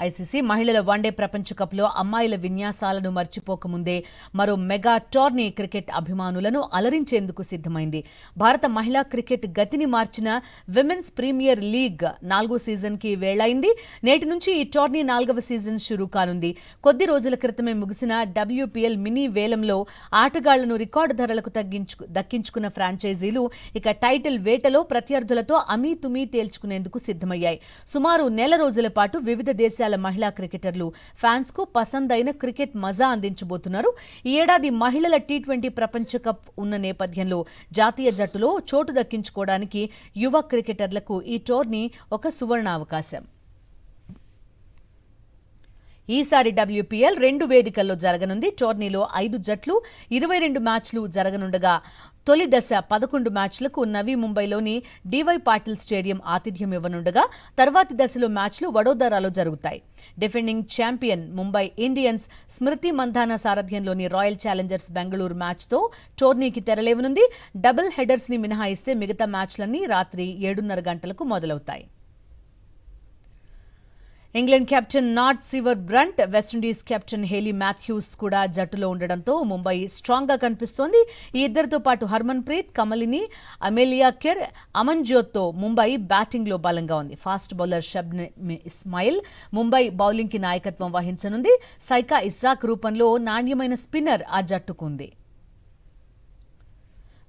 ICC మహిళల one day ప్రపంచ కప్లో అమ్మాయిల విన్యాసాలను మర్చిపోకముందే మరో మెగా టోర్నీ క్రికెట్ అభిమానులను అలరించేందుకు సిద్ధమైంది. భారత మహిళా క్రికెట్ గతిని మార్చిన విమెన్స్ ప్రీమియర్ లీగ్ 4వ సీజన్కి వేళ్లైంది. నేటి నుంచి ఈ టోర్నీ 4వ సీజన్ షురూ కానుంది. కొద్ది రోజుల క్రితమే ముగిసిన WPL మినీ వేలంలో ఆటగాళ్లను రికార్డు ధరలకు దక్కించుకున్న ఫ్రాంచైజీలు ఇక టైటిల్ వేటలో ప్రత్యర్థులతో అమీతుమీ తేల్చుకునేందుకు సిద్ధమయ్యాయి. సుమారు నెల రోజుల పాటు వివిధ దేశాల మహిళా క్రికెటర్లు ఫ్యాన్స్ కు పసందైన క్రికెట్ మజా అందించబోతున్నారు. ఈ ఏడాది మహిళల T20 ప్రపంచ కప్ ఉన్న నేపథ్యంలో జాతీయ జట్టులో చోటు దక్కించుకోవడానికి యువ క్రికెటర్లకు ఈ టోర్నీ ఒక సువర్ణావకాశం. ఈసారి WPL 2 వేదికల్లో జరగనుంది. టోర్నీలో 5 జట్లు 22 మ్యాచ్లు జరగనుండగా తొలి దశ 11 మ్యాచ్లకు నవీ ముంబైలోని DY పాటిల్ స్టేడియం ఆతిథ్యం ఇవ్వనుండగా తర్వాతి దశలో మ్యాచ్లు వడోదరాలో జరుగుతాయి. Defending champion Mumbai Indians Smriti Mandhana సారథ్యంలోని రాయల్ ఛాలెంజర్స్ బెంగళూరు మ్యాచ్తో టోర్నీకి తెరలేవనుంది. డబుల్ హెడర్స్ ని మినహాయిస్తే మిగతా మ్యాచ్లన్నీ రాత్రి 7:30 గంటలకు మొదలవుతాయి. England captain Nat Sciver Brunt, West Indies captain Hayley Matthews కూడా జట్టులో ఉండడంతో ముంబై స్ట్రాంగ్ గా కనిపిస్తోంది. ఈ ఇద్దరితో పాటు Harmanpreet, Kamalini, Amelia Kerr, అమన్జోత్తో ముంబై బ్యాటింగ్ లో బలంగా ఉంది. Fast bowler Shabnim Ismail Mumbai bowling కి నాయకత్వం వహించనుంది. సైకా ఇస్సాక్ రూపంలో నాణ్యమైన స్పిన్నర్ ఆ జట్టుకుంది.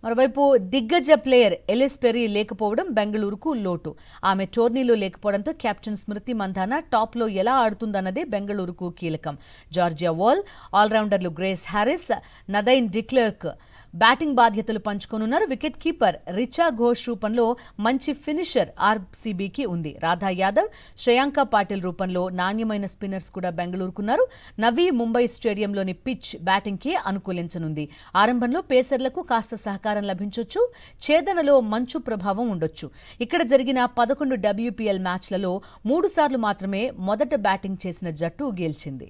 మరోవైపు దిగ్గజ ప్లేయర్ ఎలిస్ పెరీ లేకపోవడం బెంగళూరుకు లోటు. ఆమె టోర్నీలో లేకపోవడంతో కెప్టెన్ స్మృతి మంధాన టాప్లో ఎలా ఆడుతుందన్నదే బెంగళూరుకు కీలకం. జార్జియా వాల్, ఆల్రౌండర్లు Grace Harris, Nadine de Klerk batting బాధ్యతలు పంచుకోనున్నారు. వికెట్ కీపర్ రిచా ఘోష్ రూపంలో మంచి ఫినిషర్ RCBకి ఉంది. రాధా యాదవ్, శ్రేయాంక పాటిల్ రూపంలో నాణ్యమైన స్పిన్నర్స్ కూడా బెంగళూరుకున్నారు. నవీ ముంబై స్టేడియంలోని పిచ్ బ్యాటింగ్కి అనుకూలించనుంది. ఆరంభంలో పేసర్లకు కాస్త సహకారం లభించొచ్చు. ఛేదనలో మంచు ప్రభావం ఉండొచ్చు. ఇక్కడ జరిగిన 11 WPL మ్యాచ్లలో 3 సార్లు మాత్రమే మొదట బ్యాటింగ్ చేసిన జట్టు గెలిచింది.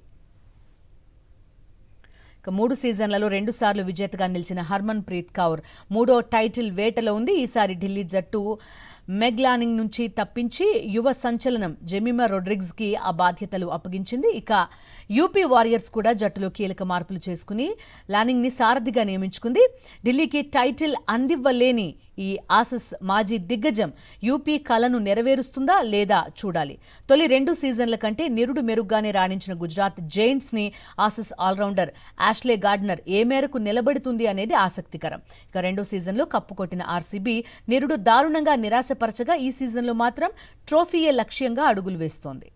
3 సీజన్లలో 2 సార్లు విజేతగా నిలిచిన హర్మన్ ప్రీత్ కౌర్ 3వ టైటిల్ వేటలో ఉంది. ఈసారి ఢిల్లీ జట్టు మెగ్ లానింగ్ నుంచి తప్పించి యువ సంచలనం జెమిమా రొడ్రిగ్స్ కి ఆ బాధ్యతలు అప్పగించింది. ఇక యూపీ వారియర్స్ కూడా జట్టులో కీలక మార్పులు చేసుకుని లానింగ్ ని సారథిగా నియమించుకుంది. ఢిల్లీకి టైటిల్ అందివ్వలేని ఈ ఆసీస్ మాజీ దిగ్గజం యూపీ కలను నెరవేరుస్తుందా లేదా చూడాలి. తొలి 2 సీజన్ల కంటే నిరుడు మెరుగ్గానే రాణించిన గుజరాత్ జైంట్స్ ని ఆసీస్ ఆల్రౌండర్ యాష్లే గార్డ్నర్ ఏ మేరకు నిలబెడుతుంది అనేది ఆసక్తికరం. ఇక 2వ సీజన్లో కప్పు కొట్టిన RCB నిరుడు దారుణంగా నిరాశపరచగా ఈ సీజన్లో మాత్రం ట్రోఫీయే లక్ష్యంగా అడుగులు వేస్తోంది.